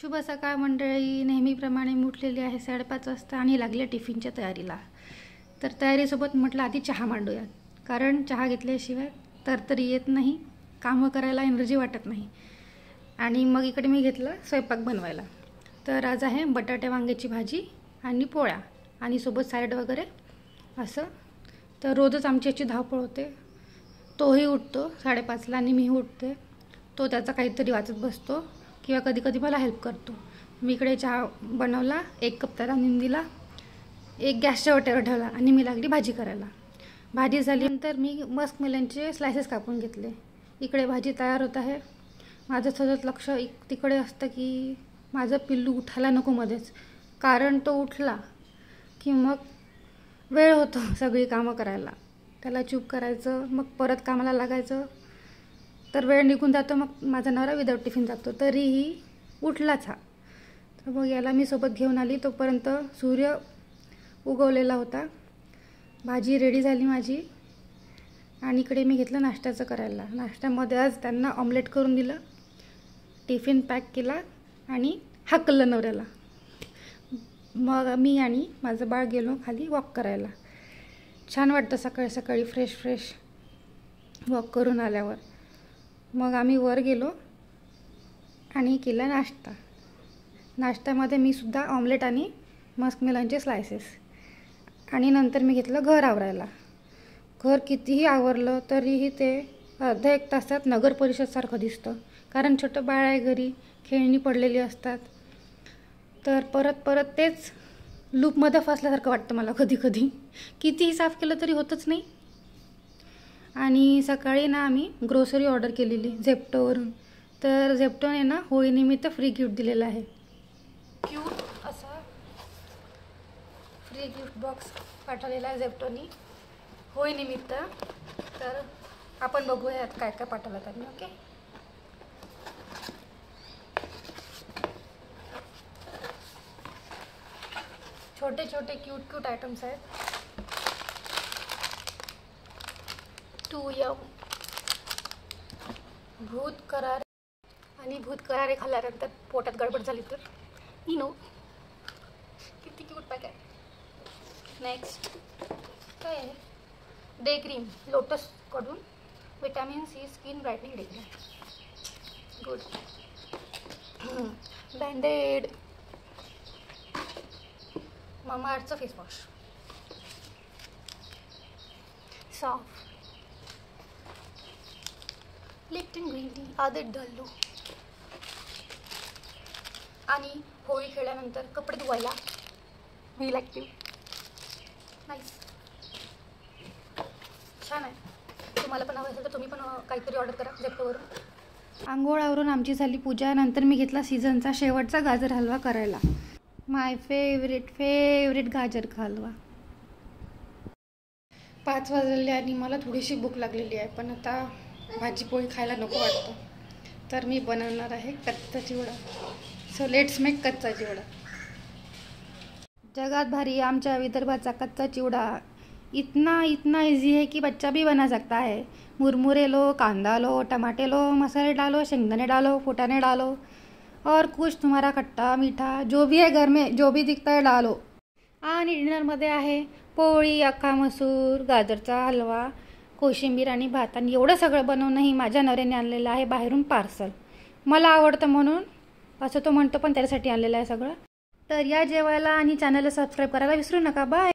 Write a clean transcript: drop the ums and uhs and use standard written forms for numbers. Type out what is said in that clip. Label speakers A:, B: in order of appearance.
A: शुभ सकाळ मंडळी. नेहमीप्रमाणे मी उठलेली आहे 5:30 वाजता आणि लागले टिफिनच्या तयारीला. तर तयारीसोबत म्हटलं आधी चहा मांडूया, कारण चहा घेतल्याशिवाय तरतरी येत नाही, कामं करायला एनर्जी वाटत नाही. आणि मग इकडे मी घेतलं स्वयंपाक बनवायला. तर आज आहे बटाटे वांग्याची भाजी आणि पोळ्या आणि सोबत सॅलड वगैरे असं. तर रोजच आमची याची धावपळ होते. तोही उठतो 5:30ला आणि मी उठते. तो त्याचा काहीतरी वाचत बसतो किंवा कधी कधी मला हेल्प करतो. मी इकडे चहा बनवला, 1 कप त्याला नेऊन दिला, 1 गॅसच्या ओट्यावर ठेवला आणि मी लागली भाजी करायला. भाजी झाल्यानंतर मी मस्कमेलनचे स्लायसेस कापून घेतले. इकडे भाजी तयार होत आहे. माझं सतत लक्ष तिकडे असतं की माझं पिल्लू उठायला नको मध्येच, कारण तो उठला की मग वेळ होतो सगळी कामं करायला. त्याला चूप करायचं, मग परत कामाला लागायचं, तर वेळ निघून जातो. मग माझा नवरा विदाऊट टिफिन जातो, तरीही उठलाच हा. तर मग याला मी सोबत घेऊन आली. तोपर्यंत सूर्य उगवलेला होता. भाजी रेडी झाली माझी आणि इकडे मी घेतलं नाश्त्याचं करायला. नाश्त्यामध्ये आज त्यांना ऑमलेट करून दिलं, टिफिन पॅक केला आणि हाकललं नवऱ्याला. मग मी आणि माझं बाळ गेलो खाली वॉक करायला. छान वाटतं सकाळी सकाळी फ्रेश वॉक करून आल्यावर. मग आम्ही वर गेलो आणि केला नाश्ता. नाश्त्यामध्ये मी सुद्धा ऑमलेट आणि मस्कमेलनचे स्लायसेस. आणि नंतर मी घेतलं घर आवरायला. घर कितीही आवरलं तरीही ते अर्ध्या 1 तासात नगर परिषदसारखं दिसतं, कारण छोटं बाळ आहे घरी, खेळणी पडलेली असतात. तर परत तेच लूपमध्ये फसल्यासारखं वाटतं मला कधी कधी. कितीही साफ केलं तरी होतच नाही. आणि सकाळी ना आम्ही ग्रोसरी ऑर्डर केलेली झेप्टोवरून. तर झेप्टोने ना होळीनिमित्त फ्री गिफ्ट दिलेलं आहे. क्यूट असा फ्री गिफ्ट बॉक्स पाठवलेला आहे झेप्टोनी होळीनिमित्त. तर आपण बघूयात काय काय पाठवलं त्यांनी. ओके, छोटे छोटे क्यूट आयटम्स आहेत. 2 यम भूत करारे. आणि भूत करारे खाल्ल्यानंतर पोटात गडबड झाली तर नो, किती क्यूट पॅक आहे. नेक्स्ट काय आहे, डे क्रीम लोटसकडून, vitamin C skin brightening day cream. Good. Branded, मामाअर्थचं face wash, soft Lipton green tea, आदत डल्लू. आणि होळी खेळल्यानंतर कपडे धुवायला व्हील ॲक्टिव्ह. नाईस, छान आहे. तुम्हाला पण हवं असेल तर तुम्ही पण काहीतरी ऑर्डर करा झेप्टोवरून. आंघोळावरून आमची झाली पूजा. नंतर मी घेतला सीझनचा शेवटचा गाजर हलवा करायला. माय फेवरेट गाजर हलवा. 5 वाजले आणि मला थोडीशी भूक लागलेली आहे, पण आता भाजी पोळी खायला नको वाटतं. तर मी बनवणार आहे कच्चा चिवडा. सो लेट्स मेक कच्चा चिवडा. जगात भारी आमच्या विदर्भाचा कच्चा चिवडा. इतना इजी है कि बच्चा भी बना सकता है. मुरमुरे लो, कांदा लो, टमाटे लो, मसाले डालो, शेंगदाने डालो, फुटाने डालो और कुछ तुम्हारा खट्टा मीठा जो भी है घर में, जो भी दिखता है डालो. आणि डिनरमध्ये आहे पोळी, अख्खा मसूर, गाजरचा हलवा, कोशिंबीर आणि भात. आणि एवढं सगळं बनवणं ही माझ्या नवऱ्याने आणलेलं आहे बाहेरून पार्सल. मला आवडतं म्हणून असं तो म्हणतो, पण त्याच्यासाठी आणलेलं आहे सगळं. तर या जेवायला आणि चॅनलला सबस्क्राईब करायला विसरू नका. बाय.